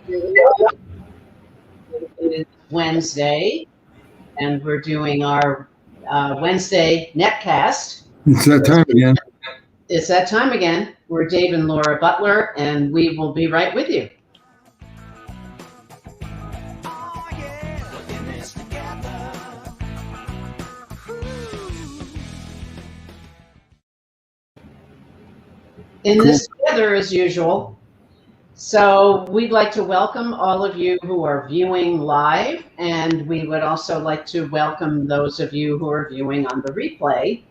Here we are. It is Wednesday, and we're doing our Wednesday netcast. It's that time again. It's that time again. We're Dave and Laura Butler, and we will be right with you. In this together as usual. So we'd like to welcome all of you who are viewing live, and we would also like to welcome those of you who are viewing on the replay.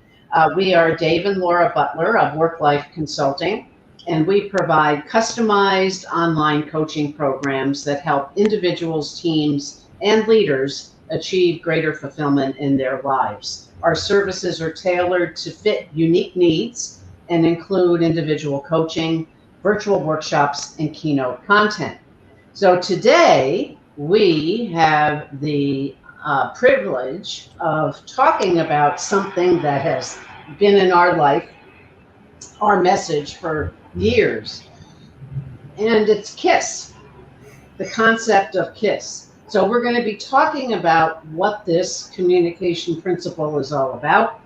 We are Dave and Laura Butler of Work Life Consulting, and we provide customized online coaching programs that help individuals, teams, and leaders achieve greater fulfillment in their lives. Our services are tailored to fit unique needs and include individual coaching, virtual workshops, and keynote content. So today we have the privilege of talking about something that has been in our life, our message for years, and it's KISS, the concept of KISS. So we're going to be talking about what this communication principle is all about.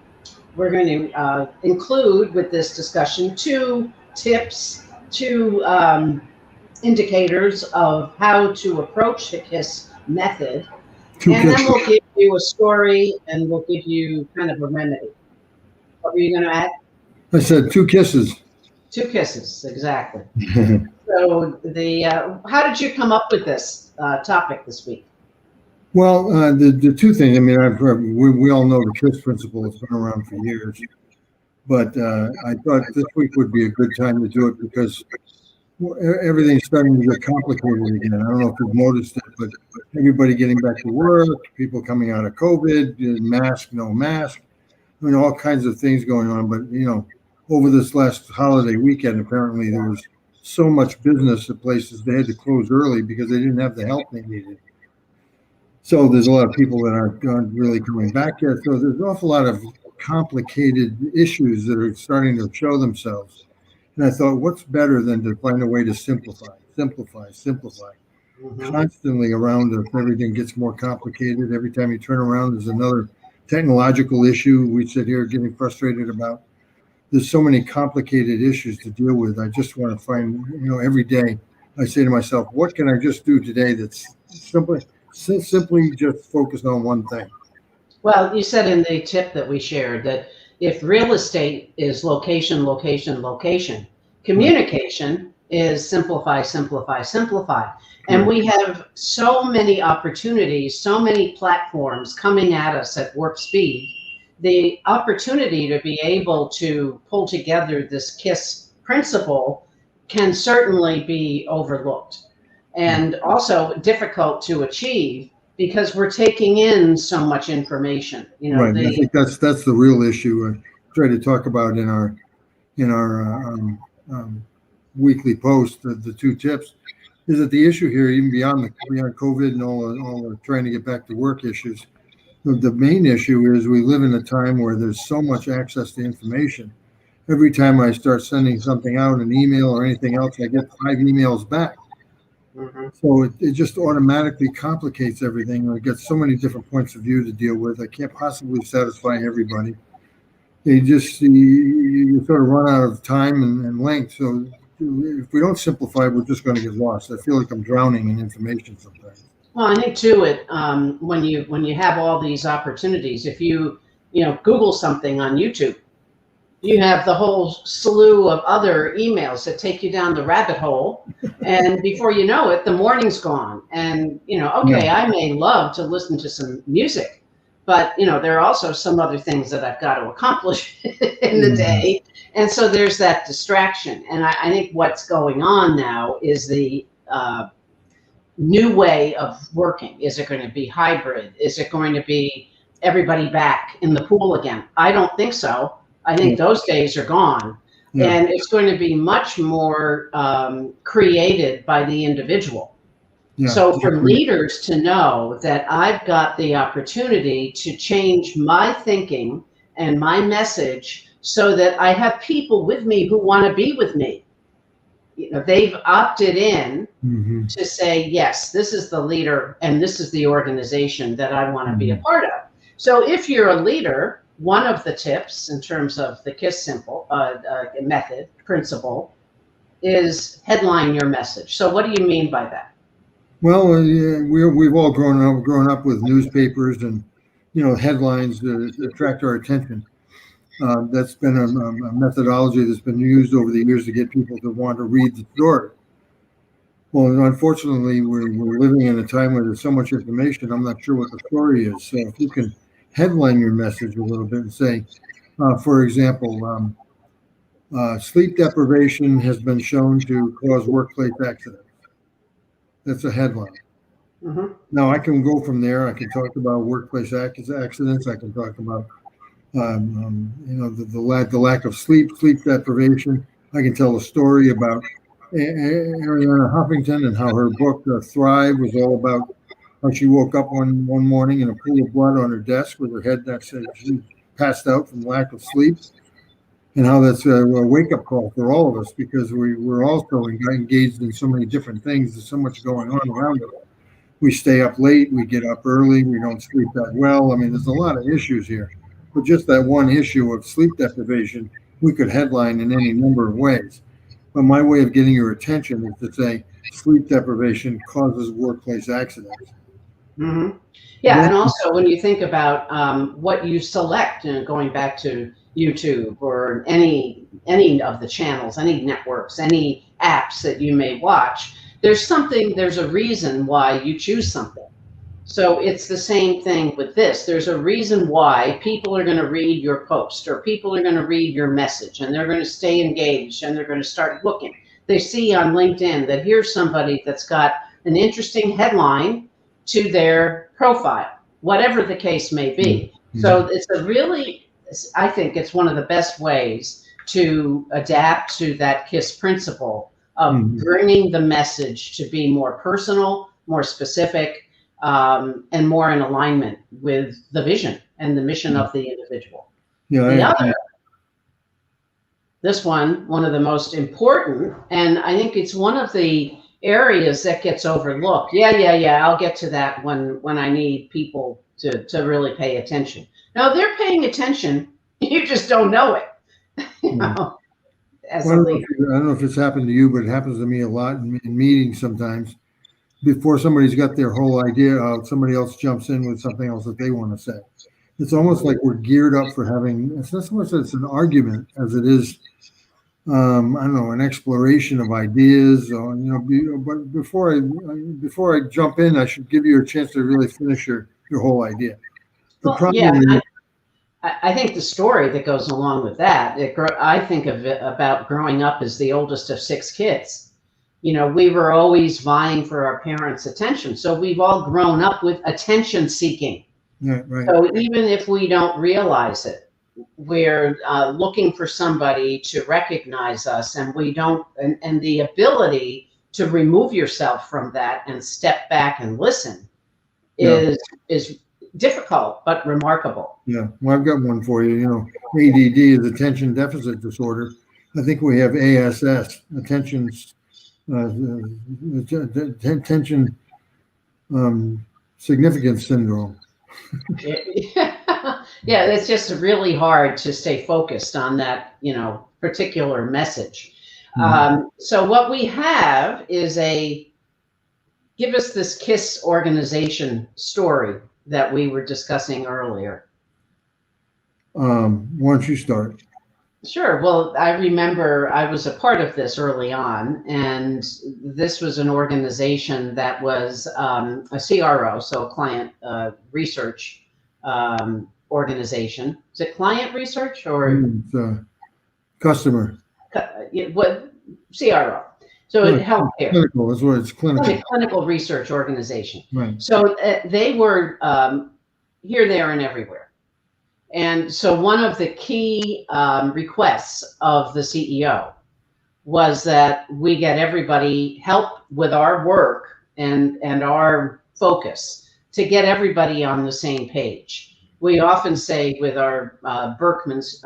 We're going to include with this discussion two tips, two indicators of how to approach the KISS method. Then we'll give you a story and we'll give you kind of a remedy. What were you going to add? I said 2 kisses. 2 kisses, exactly. So how did you come up with this topic this week? Well, the two things, I mean, we all know the KISS principle has been around for years, but I thought this week would be a good time to do it because everything's starting to get complicated again. I don't know if you've noticed it, but everybody getting back to work, people coming out of COVID, mask, no mask, I mean, all kinds of things going on. But, you know, over this last holiday weekend, apparently there was so much business at places they had to close early because they didn't have the help they needed. So there's a lot of people that aren't really coming back yet. So there's an awful lot of complicated issues that are starting to show themselves. And I thought, what's better than to find a way to simplify. Mm-hmm. Constantly around us, everything gets more complicated. Every time you turn around, there's another technological issue we sit here getting frustrated about. There's so many complicated issues to deal with. I just want to find, you know, every day I say to myself, what can I just do today that's simply just focused on one thing? Well, you said in the tip that we shared that if real estate is location, communication is simplify. And we have so many opportunities, so many platforms coming at us at warp speed. The opportunity to be able to pull together this KISS principle can certainly be overlooked and also difficult to achieve because we're taking in so much information. You know, right. I think that's the real issue I try to talk about in our weekly post. The 2 tips is that the issue here, even beyond COVID and all the trying to get back to work issues, the main issue is we live in a time where there's so much access to information. Every time I start sending something out, an email or anything else, I get 5 emails back. Mm-hmm. So it just automatically complicates everything. I get so many different points of view to deal with. I can't possibly satisfy everybody. You sort of run out of time and length. So if we don't simplify, we're just going to get lost. I feel like I'm drowning in information sometimes. Well, I think too, when you have all these opportunities, if you Google something on YouTube, you have the whole slew of other emails that take you down the rabbit hole, and before you know it, the morning's gone. And I may love to listen to some music, but there are also some other things that I've got to accomplish in the day, and so there's that distraction. And I think what's going on now is the new way of working. Is it going to be hybrid? Is it going to be everybody back in the pool again? I don't think so. I think those days are gone. Yeah. And it's going to be much more created by the individual. Yeah. So for leaders to know that I've got the opportunity to change my thinking and my message so that I have people with me who want to be with me. they've opted in Mm-hmm. to say, yes, this is the leader and this is the organization that I want to be a part of. So if you're a leader, one of the tips in terms of the KISS method principle is headline your message. So what do you mean by that? Well, yeah, we've all grown up with newspapers and headlines that attract our attention. That's been a methodology that's been used over the years to get people to want to read the story. Well, unfortunately, we're living in a time where there's so much information. I'm not sure what the story is. So if you can headline your message a little bit and say, for example, sleep deprivation has been shown to cause workplace accidents. That's a headline. Mm-hmm. Now I can go from there. I can talk about workplace accidents. I can talk about the lack of sleep deprivation. I can tell a story about Arianna Huffington and how her book Thrive was all about how she woke up one morning in a pool of blood on her desk with her head next to she passed out from lack of sleep, and how that's a wake-up call for all of us because we're also engaged in so many different things. There's so much going on around us. We stay up late, we get up early, we don't sleep that well. I mean, there's a lot of issues here. But just that one issue of sleep deprivation, we could headline in any number of ways. But my way of getting your attention is to say sleep deprivation causes workplace accidents. Mm-hmm. Yeah, and also when you think about what you select, going back to YouTube or any of the channels, any networks, any apps that you may watch, there's a reason why you choose something. So it's the same thing with this. There's a reason why people are going to read your post or people are going to read your message and they're going to stay engaged and they're going to start looking. They see on LinkedIn that here's somebody that's got an interesting headline to their profile, whatever the case may be. Mm-hmm. So I think it's one of the best ways to adapt to that KISS principle of bringing the message to be more personal, more specific, and more in alignment with the vision and the mission of the individual. This one of the most important, and I think it's one of the areas that gets overlooked. Yeah, I'll get to that when I need people to really pay attention. Now they're paying attention, you just don't know it. As a leader. I don't know if it's happened to you, but it happens to me a lot in meetings sometimes. Before somebody's got their whole idea out, somebody else jumps in with something else that they want to say. It's almost like we're geared up for having, it's not so much that it's an argument as it is, I don't know, an exploration of ideas. Or, but before I jump in, I should give you a chance to really finish your whole idea. I think the story that goes along with that, I think of it about growing up as the oldest of 6 kids. We were always vying for our parents' attention. So we've all grown up with attention seeking. Yeah, right. So even if we don't realize it, we're looking for somebody to recognize us, and we don't, and the ability to remove yourself from that and step back and listen is difficult but remarkable. Yeah, well, I've got one for you. ADD is attention deficit disorder. I think we have ASS, attention significance syndrome. Yeah, it's just really hard to stay focused on that, particular message. So what we have is give us this KISS organization story that we were discussing earlier. Why don't you start? Sure. Well, I remember I was a part of this early on, and this was an organization that was a CRO, so a client research organization. Is it client research or customer? What CRO? So in healthcare. Clinical is what it's clinical. Clinical research organization. Right. So they were here, there, and everywhere. And so one of the key requests of the CEO was that we get everybody help with our work and our focus to get everybody on the same page. We often say with our Berkman's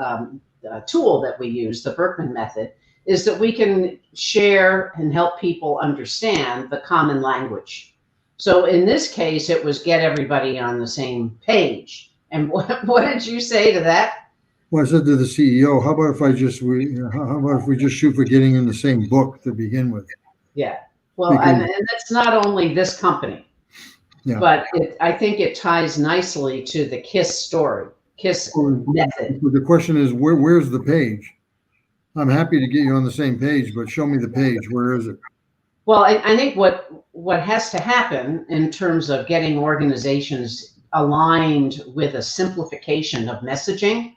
tool that we use, the Berkman method, is that we can share and help people understand the common language. So in this case, it was get everybody on the same page. And what did you say to that? Well, I said to the CEO, how about if we just shoot for getting in the same book to begin with? Yeah. Well, and that's not only this company, Yeah. but I think it ties nicely to the KISS story, KISS method. The question is, where's the page? I'm happy to get you on the same page, but show me the page. Where is it? Well, I think what has to happen in terms of getting organizations aligned with a simplification of messaging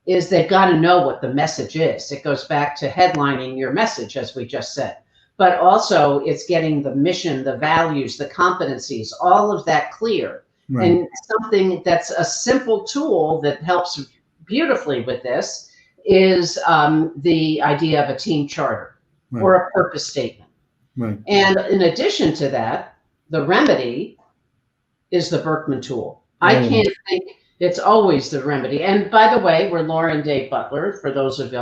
is they've got to know what the message is. It goes back to headlining your message, as we just said. But also it's getting the mission, the values, the competencies, all of that clear. Right. And something that's a simple tool that helps beautifully with this is the idea of a team charter, right, or a purpose statement. Right. And in addition to that, the remedy is the Berkman tool. I can't think it's always the remedy. And by the way, we're Laura and Dave Butler, for those of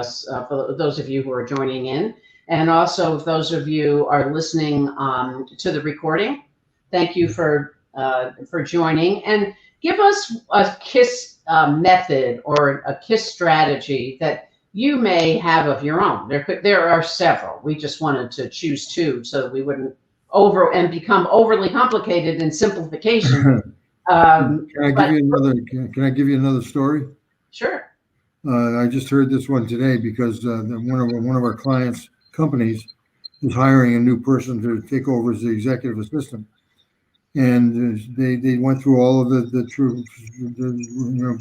you who are joining in. And also, if those of you are listening to the recording, thank you for joining. And give us a KISS method or a KISS strategy that you may have of your own. There are several. We just wanted to choose two so that we wouldn't become overly complicated in simplification. Can I give you another story? Sure. I just heard this one today because one of our clients' companies is hiring a new person to take over as the executive assistant, and they went through all of the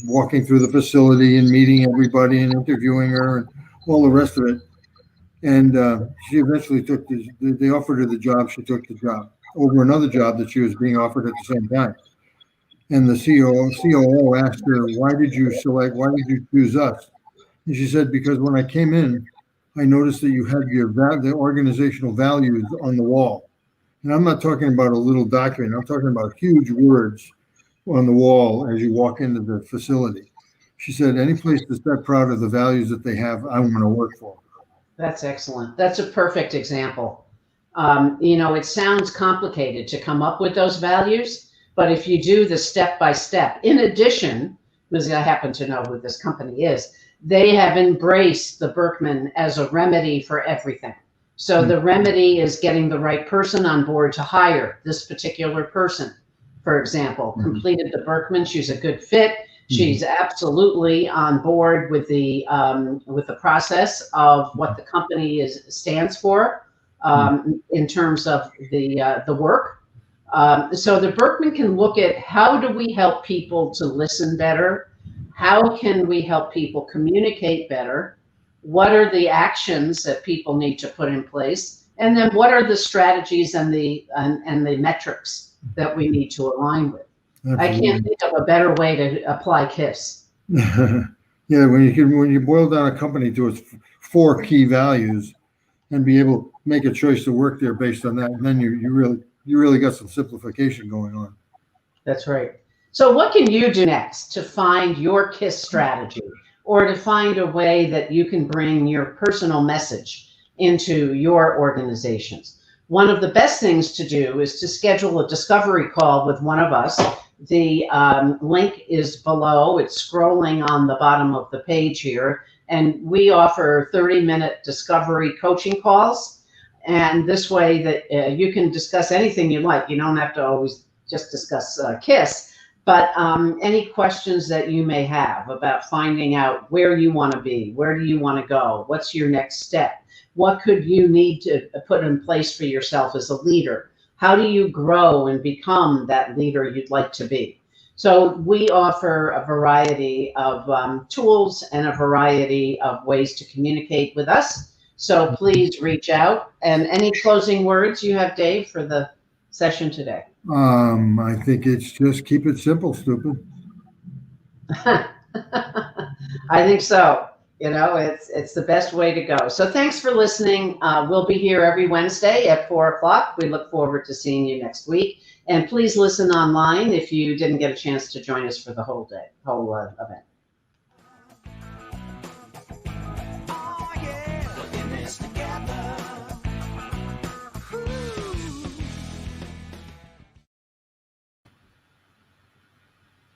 walking through the facility and meeting everybody and interviewing her and all the rest of it. And she eventually they offered her the job. She took the job over another job that she was being offered at the same time. And the COO asked her, why did you choose us? And she said, because when I came in, I noticed that you had the organizational values on the wall. And I'm not talking about a little document. I'm talking about huge words on the wall as you walk into the facility. She said, any place that's that proud of the values that they have, I want to work for. That's excellent. That's a perfect example. It sounds complicated to come up with those values, but if you do the step-by-step, in addition, because I happen to know who this company is, they have embraced the Berkman as a remedy for everything. So the remedy is getting the right person on board to hire this particular person. For example, completed the Berkman, she's a good fit. She's absolutely on board with the process of what the company stands for in terms of the work. So the Berkman can look at how do we help people to listen better? How can we help people communicate better? What are the actions that people need to put in place? And then what are the strategies and the metrics that we need to align with? Absolutely. I can't think of a better way to apply KISS. Yeah, when you boil down a company to its 4 key values and be able to make a choice to work there based on that, and then you really got some simplification going on. That's right. So what can you do next to find your KISS strategy or to find a way that you can bring your personal message into your organizations? One of the best things to do is to schedule a discovery call with one of us. The link is below. It's scrolling on the bottom of the page here. And we offer 30-minute discovery coaching calls. And this way that you can discuss anything you like. You don't have to always just discuss KISS, but any questions that you may have about finding out where you want to be, where do you want to go, what's your next step, what could you need to put in place for yourself as a leader, how do you grow and become that leader you'd like to be. So we offer a variety of tools and a variety of ways to communicate with us. So please reach out. And any closing words you have, Dave, for the session today? I think it's just keep it simple, stupid. I think so. It's the best way to go. So thanks for listening. We'll be here every Wednesday at 4:00. We look forward to seeing you next week. And please listen online if you didn't get a chance to join us for the whole event.